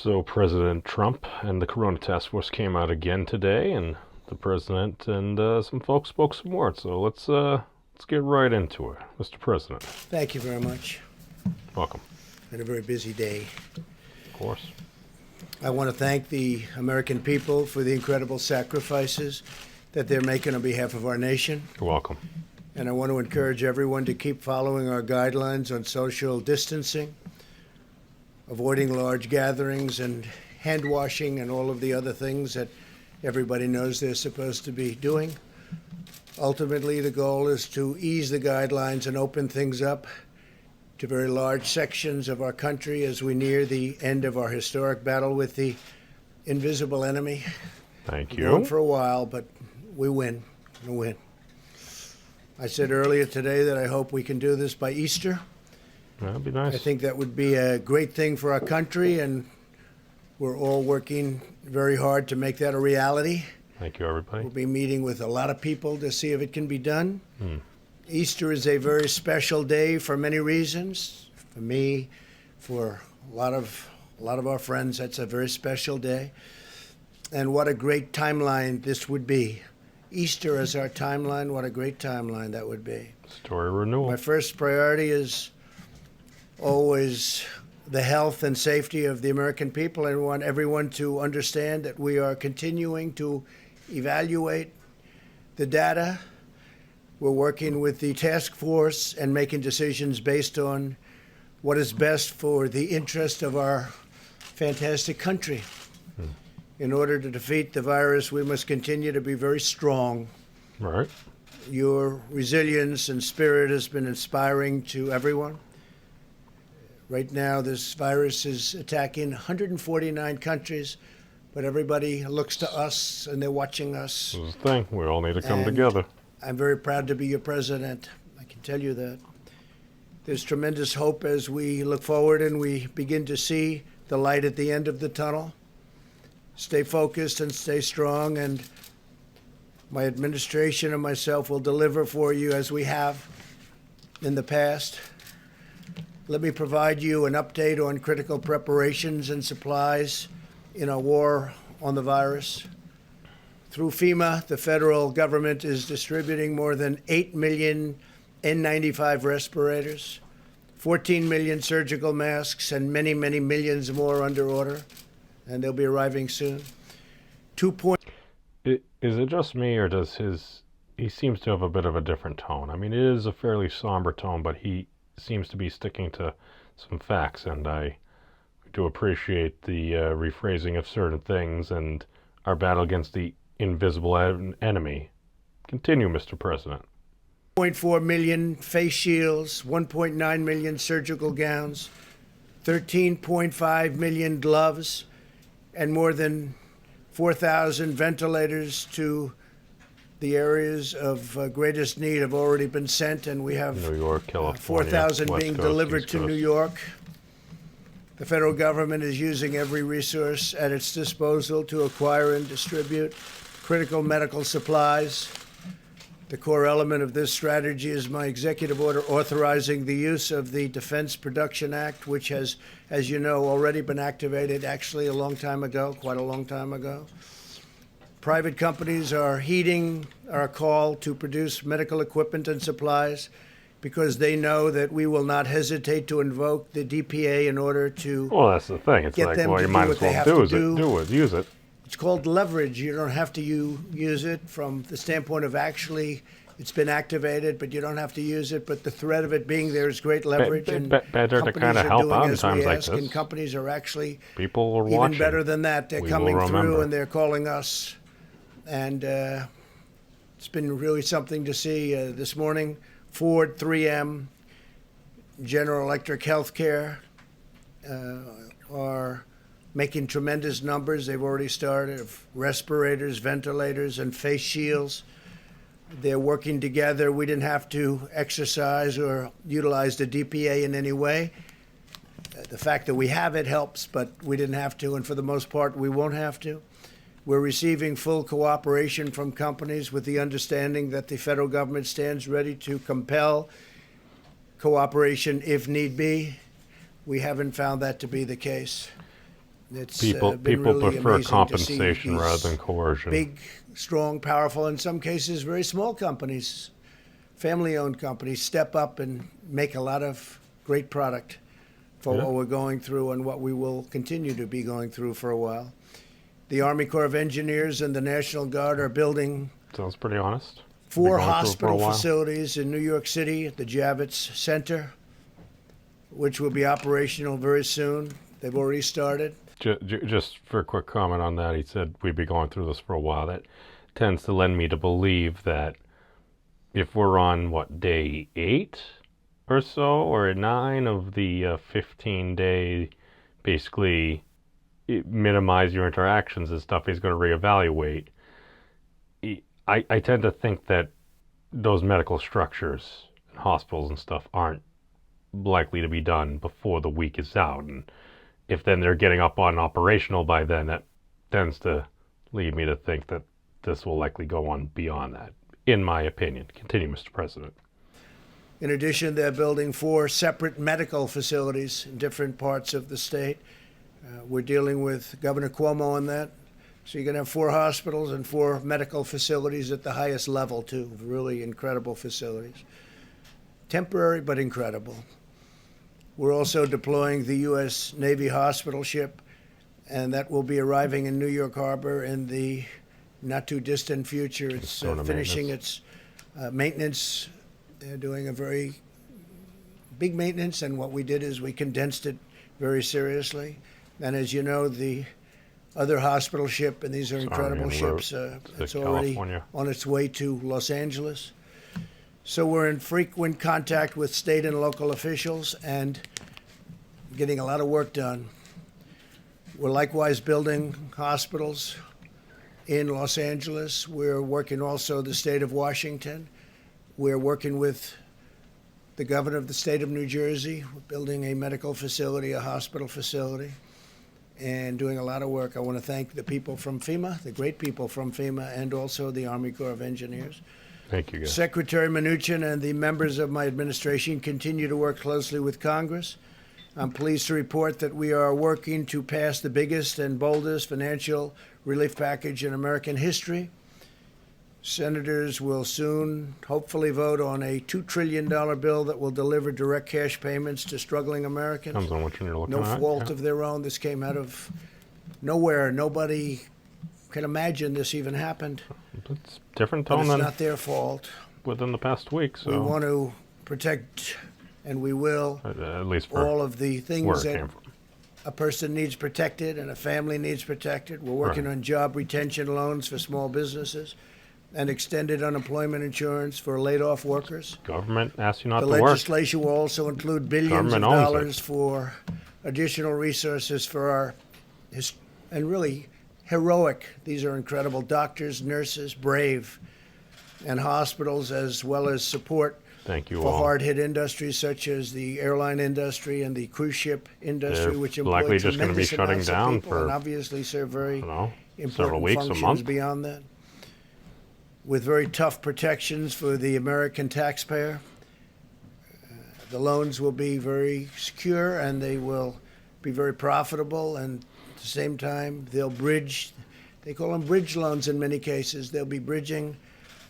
So President Trump and the Corona Task Force came out again today, and the president and some folks spoke some more. So let's get right into it, Mr. President. Thank you very much. Welcome. Been a very busy day. Of course. I want to thank the American people for the incredible sacrifices that they're making on behalf of our nation. You're welcome. And I want to encourage everyone to keep following our guidelines on social distancing, avoiding large gatherings and hand washing and all of the other things that everybody knows they're supposed to be doing. Ultimately, the goal is to ease the guidelines and open things up to very large sections of our country as we near the end of our historic battle with the invisible enemy. Thank We're going you. for a while, but we win. We win. I said earlier today that I hope we can do this by Easter. That'd be I nice. think that would be a great thing for our country, and we're all working very hard to make that a reality. Thank you, everybody. We'll be meeting with a lot of people to see if it can be done. Easter is a very special day for many reasons. For me, for a lot of our friends, that's a very special day. And what a great timeline this would be. Easter as our timeline, what a great timeline that would be. Story renewal. My first priority is always the health and safety of the American people. I want everyone to understand that we are continuing to evaluate the data. We're working with the task force and making decisions based on what is best for the interest of our fantastic country. In order to defeat the virus, we must continue to be very strong. Right. Your resilience and spirit has been inspiring to everyone. Right now, this virus is attacking 149 countries, but everybody looks to us and they're watching us. This is the thing. We all need to come And together. I'm very proud to be your president. I can tell you that. There's tremendous hope as we look forward and we begin to see the light at the end of the tunnel. Stay focused and stay strong, and my administration and myself will deliver for you as we have in the past. Let me provide you an update on critical preparations and supplies in our war on the virus. Through FEMA, the federal government is distributing more than 8 million N95 respirators, 14 million surgical masks, and many, many millions more under order, and they'll be arriving soon. 2. Is it just me, or he seems to have a bit of a different tone? I mean, it is a fairly somber tone, but he seems to be sticking to some facts, and I do appreciate the rephrasing of certain things and our battle against the invisible enemy. Continue, Mr. President. 1.4 million face shields, 1.9 million surgical gowns, 13.5 million gloves, and more than 4,000 ventilators to the areas of greatest need have already been sent, and we have New York, California, 4,000 West being Coast, delivered East to Coast. New York. The federal government is using every resource at its disposal to acquire and distribute critical medical supplies. The core element of this strategy is my executive order authorizing the use of the Defense Production Act, which has, as you know, already been activated actually a long time ago, quite a long time ago. Private companies are heeding our call to produce medical equipment and supplies because they know that we will not hesitate to invoke the DPA in order to Well, that's the thing. It's get like, them well, to you do might what as they well have do to it, use it. It's called leverage. You don't have to use it from the standpoint of actually it's been activated, but you don't have to use it. But the threat of it being there is great leverage, and Better to companies kind of are help doing out in as times we like ask, this. and companies are actually People are even watching. better than that. They're We will coming through remember. and they're calling us, and it's been really something to see. This morning, Ford, 3M, General Electric Healthcare are making tremendous numbers. They've already started of respirators, ventilators, and face shields. They're working together. We didn't have to exercise or utilize the DPA in any way. The fact that we have it helps, but we didn't have to, and for the most part, we won't have to. We're receiving full cooperation from companies with the understanding that the federal government stands ready to compel cooperation if need be. We haven't found that to be the case. It's People been people really prefer amazing to see compensation rather these than coercion. big, strong, powerful, in some cases very small companies, family-owned companies, step up and make a lot of great product for Yeah. what we're going through and what we will continue to be going through for a while. The Army Corps of Engineers and the National Guard are building Sounds pretty honest. Be 4 going through it for a hospital while. facilities in New York City at the Javits Center, which will be operational very soon. They've already started. Just for a quick comment on that, he said we'd be going through this for a while. That tends to lend me to believe that if we're on what, day 8 or so, or 9 of the 15-day, basically minimize your interactions and stuff, he's going to reevaluate. I tend to think that those medical structures, hospitals and stuff, aren't likely to be done before the week is out. And if then they're getting up on operational by then, that tends to lead me to think that this will likely go on beyond that, in my opinion. Continue, Mr. President. In addition, they're building 4 separate medical facilities in different parts of the state. We're dealing with Governor Cuomo on that. So you're going to have 4 hospitals and 4 medical facilities at the highest level, too. Really incredible facilities. Temporary, but incredible. We're also deploying the U.S. Navy hospital ship, and that will be arriving in New York Harbor in the not too distant future. It's sort of finishing its maintenance. They're doing a very big maintenance, and what we did is we condensed it very seriously. And as you know, the other hospital ship, and these are incredible ships, it's already California. on its way to Los Angeles. So we're in frequent contact with state and local officials and getting a lot of work done. We're likewise building hospitals in Los Angeles. We're working also the state of Washington. We're working with the governor of the state of New Jersey. We're building a medical facility, a hospital facility, and doing a lot of work. I want to thank the people from FEMA, the great people from FEMA, and also the Army Corps of Engineers. Thank you, guys. Secretary Mnuchin and the members of my administration continue to work closely with Congress. I'm pleased to report that we are working to pass the biggest and boldest financial relief package in American history. Senators will soon hopefully vote on a $2 trillion bill that will deliver direct cash payments to struggling Americans. Depends on which one you're looking No at. fault yeah. of their own. This came out of nowhere. Nobody can imagine this even happened. It's different But tone it's than not their fault. within the past week, so We want to protect, and we will, at least for all of the where things it that came from. a person needs protected and a family needs protected. We're working Right. on job retention loans for small businesses and extended unemployment insurance for laid-off workers. Government asks you not The to work. legislation will also include billions of Government owns it. dollars for additional resources for our, and really heroic, these are incredible doctors, nurses, brave, and hospitals, as well as support Thank you for all. hard-hit industries such as the airline industry and the cruise ship industry, They're which likely employ just gonna be tremendous shutting amounts of down people for, and obviously serve very I don't know, important several weeks, a functions month. beyond that, with very tough protections for the American taxpayer. The loans will be very secure and they will be very profitable, and at the same time they'll bridge, they call them bridge loans in many cases. They'll be bridging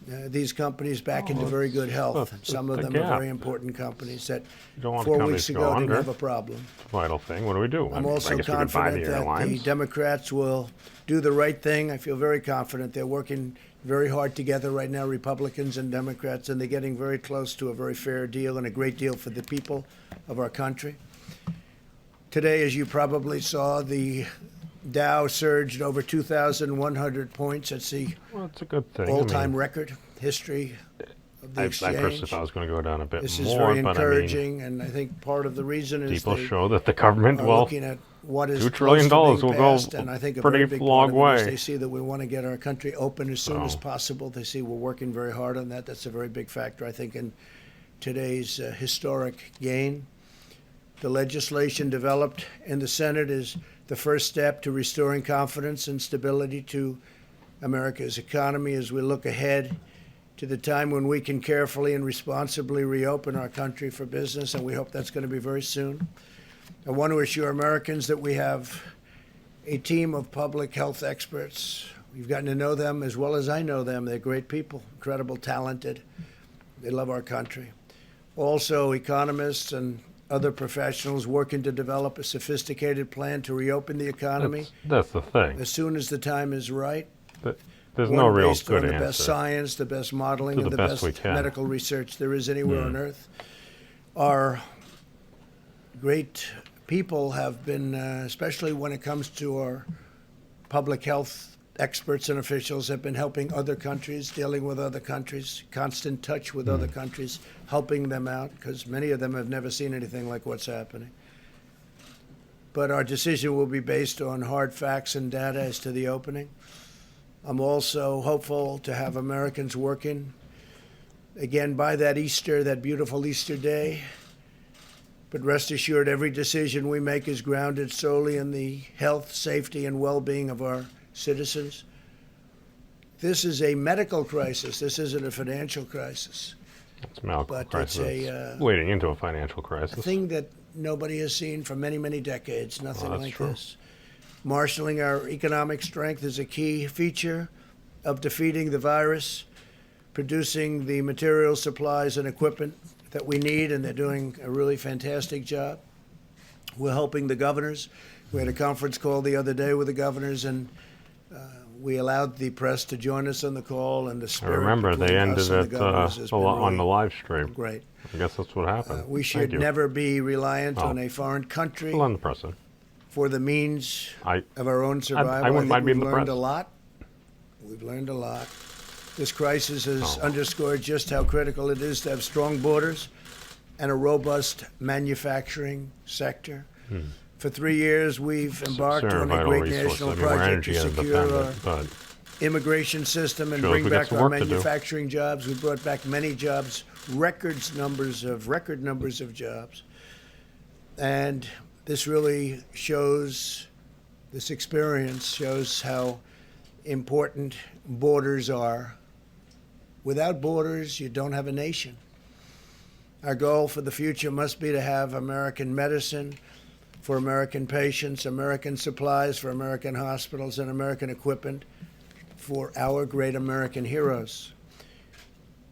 these companies back into very good health. that's Some of the them are gap. very important companies that You don't want 4 companies weeks to go ago didn't under. have a problem. Vital thing. What do we do? I'm I also guess we could buy confident the that the airlines. Democrats will do the right thing. I feel very confident. They're working very hard together right now, Republicans and Democrats, and they're getting very close to a very fair deal and a great deal for the people of our country. Today, as you probably saw, the Dow surged over 2,100 points. That's the Well, it's a good thing. all-time record history of the I exchange. personally thought it was going to go down a bit This more, is very but encouraging, and I think part of the reason is people they show that the government are will. looking at what is $2 trillion close to will being go passed, and I think a pretty very big long part of it is way. they see that we want to get our country open as soon as So- possible. They see we're working very hard on that. That's a very big factor, I think, in today's historic gain. The legislation developed in the Senate is the first step to restoring confidence and stability to America's economy as we look ahead to the time when we can carefully and responsibly reopen our country for business, and we hope that's going to be very soon. I want to assure Americans that we have a team of public health experts. We've gotten to know them as well as I know them. They're great people, incredible, talented. They love our country. Also, economists and other professionals working to develop a sophisticated plan to reopen the economy That's the thing. as soon as the time is right. There's One no real based good on the answer. best science, the best modeling, Do and the the best we best can. medical research there is anywhere on Earth. Our great people have been, especially when it comes to our public health experts and officials, have been helping other countries, dealing with other countries, constant touch with other countries, helping them out, because many of them have never seen anything like what's happening. But our decision will be based on hard facts and data as to the opening. I'm also hopeful to have Americans working again by that Easter, that beautiful Easter day. But rest assured, every decision we make is grounded solely in the health, safety, and well-being of our citizens. This is a medical crisis. This isn't a financial crisis. It's a medical But crisis. it's leading into a financial A crisis. thing that nobody has seen for many, many decades. Nothing that's like true. this. Marshaling our economic strength is a key feature of defeating the virus, producing the materials, supplies, and equipment that we need, and they're doing a really fantastic job. We're helping the governors. We had a conference call the other day with the governors, and we allowed the press to join us on the call, and the I spirit remember between they us ended and the it governors has been on the really live stream. great. I guess that's what happened. We Thank should you. never be reliant Oh. on a foreign country Well, on the president. for the means I of our own survival. I wouldn't think mind we've being the learned press. a lot. We've learned a lot. This crisis has Oh. underscored just how critical it is to have strong borders and a robust manufacturing sector. For 3 years, we've embarked They're a on a vital great resource. national I mean, we're project energy to secure our independent, but immigration system and Shows bring we got back some our work to do. manufacturing jobs. We brought back many jobs, record numbers of jobs. And this really shows, this experience shows how important borders are. Without borders, you don't have a nation. Our goal for the future must be to have American medicine for American patients, American supplies for American hospitals, and American equipment for our great American heroes.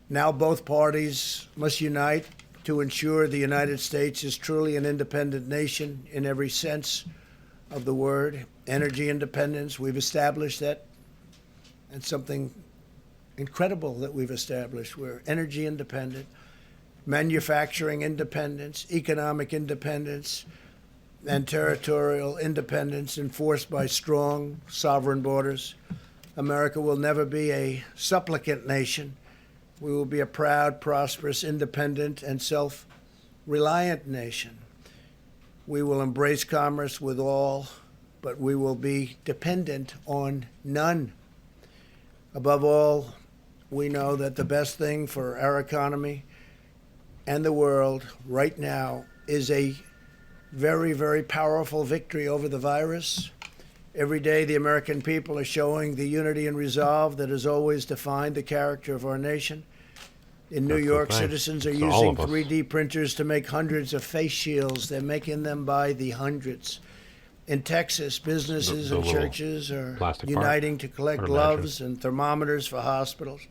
Now both parties must unite to ensure the United States is truly an independent nation in every sense of the word. Energy independence, we've established that. And something incredible that we've established. We're energy independent, manufacturing independence, economic independence, and territorial independence enforced by strong sovereign borders. America will never be a supplicant nation. We will be a proud, prosperous, independent, and self-reliant nation. We will embrace commerce with all, but we will be dependent on none. Above all, we know that the best thing for our economy and the world right now is a very, very powerful victory over the virus. Every day, the American people are showing the unity and resolve that has always defined the character of our nation. In New That's the York, thing. citizens are It's all using of us. 3D printers to make hundreds of face shields. They're making them by the hundreds. In Texas, businesses The and little churches are plastic part, uniting to collect I'd imagine. gloves and thermometers for hospitals.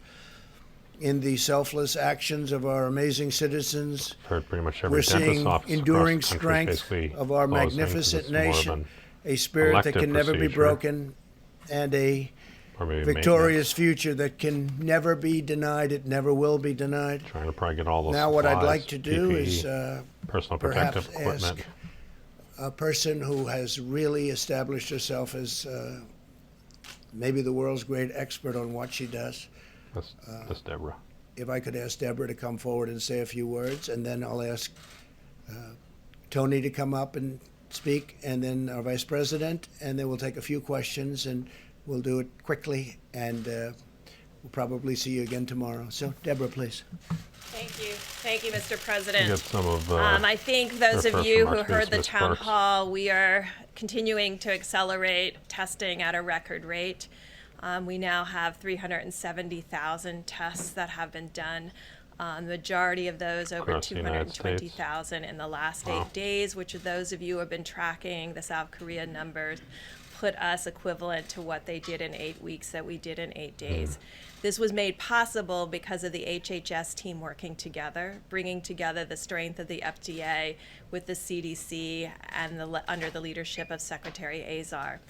In the selfless actions of our amazing citizens, heard pretty much every we're dentist seeing office enduring across the country is strength basically of our closing 'cause magnificent it's more of nation, an a spirit that elective can never be procedure. broken, and a or maybe victorious future that can never be denied. It never will be denied. maintenance. Trying to probably get all those Now, what I'd supplies, like to do PPE, is personal perhaps protective equipment. ask a person who has really established herself as maybe the world's great expert on what she does. That's Deborah. If I could ask Deborah to come forward and say a few words, and then I'll ask Tony to come up and speak, and then our vice president, and then we'll take a few questions, and we'll do it quickly, and we'll probably see you again tomorrow. So, Deborah, please. Thank you. Thank you, Mr. You President. get some of I think those her of first you who remarks, heard the Ms. town Burks. hall, we are continuing to accelerate testing at a record rate. We now have 370,000 tests that have been done. The majority of those, over Across the United States. 220,000 in the last Wow. 8 days, which those of you who have been tracking the South Korea numbers put us equivalent to what they did in 8 weeks that we did in 8 days. This was made possible because of the HHS team working together, bringing together the strength of the FDA with the CDC and under the leadership of Secretary Azar.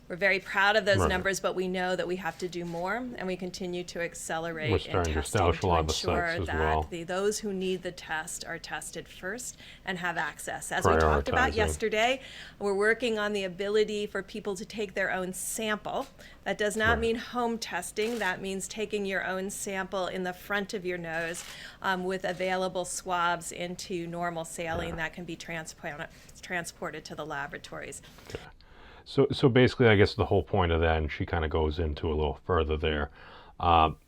We're very proud of those Right. numbers, but we know that we have to do more, and we continue to accelerate We're in starting to testing establish a to lot of the ensure sites as that well. those who need the test are tested first and have access. As we talked about Prioritizing. yesterday, we're working on the ability for people to take their own sample. That does not Right. mean home testing. That means taking your own sample in the front of your nose with available swabs into normal saline that can be transported to the laboratories. So basically, I guess the whole point of that, and she kind of goes into a little further there,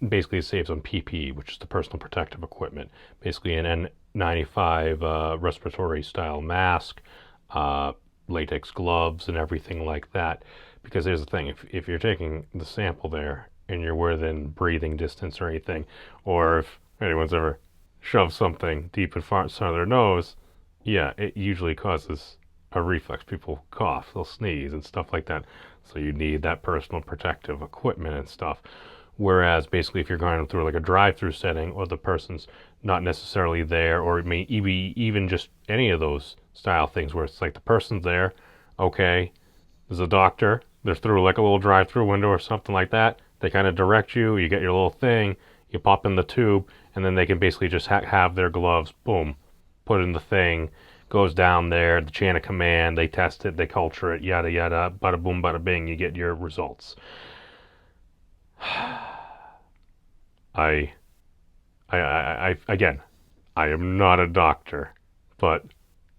basically it saves on PPE, which is the personal protective equipment. Basically an N95 respiratory style mask, latex gloves, and everything like that. Because here's the thing, if you're taking the sample there and you're within breathing distance or anything, or if anyone's ever shoved something deep in front of their nose, yeah, it usually causes a reflex. People cough, they'll sneeze and stuff like that. So you need that personal protective equipment and stuff. Whereas basically if you're going through like a drive-through setting or the person's not necessarily there, or it may even just any of those style things where it's like the person's there, okay, there's a doctor, they're through like a little drive-through window or something like that. They kind of direct you, you get your little thing, you pop in the tube, and then they can basically just have their gloves, boom, put in the thing, goes down there, the chain of command, they test it, they culture it, yada yada, bada boom, bada bing, you get your results. Again, I am not a doctor, but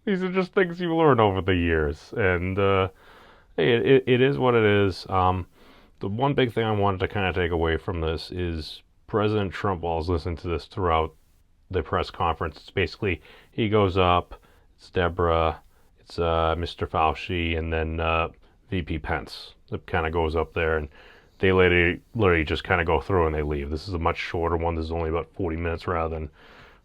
these are just things you learn over the years, and hey, it is what it is. The one big thing I wanted to kind of take away from this is President Trump, while I was listening to this throughout the press conference, it's basically he goes up, it's Deborah, it's Mr. Fauci, and then VP Pence. It kind of goes up there, and they literally just kind of go through and they leave. This is a much shorter one. This is only about 40 minutes rather than,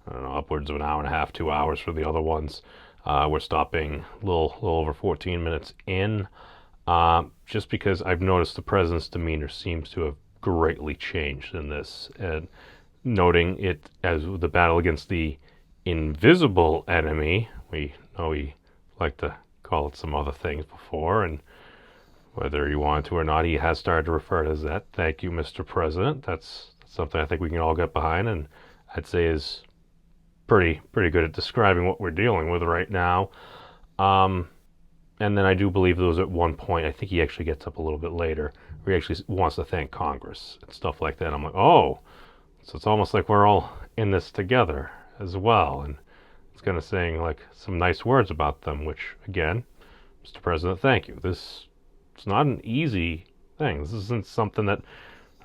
I don't know, upwards of an hour and a half, 2 hours for the other ones. We're stopping a little over 14 minutes in, just because I've noticed the president's demeanor seems to have greatly changed in this, and noting it as the battle against the invisible enemy. We know he liked to call it some other things before, and whether he wanted to or not, he has started to refer to it as that. Thank you, Mr. President. That's something I think we can all get behind, and I'd say is pretty good at describing what we're dealing with right now. And then I do believe there was at one point, I think he actually gets up a little bit later, where he actually wants to thank Congress and stuff like that. I'm like, oh, so it's almost like we're all in this together as well. And it's kind of saying like some nice words about them, which again, Mr. President, thank you. It's not an easy thing. This isn't something that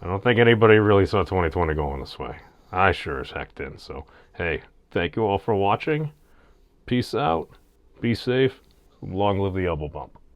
I don't think anybody really saw 2020 going this way. I sure as heck didn't. So, hey, thank you all for watching. Peace out. Be safe. Long live the elbow bump.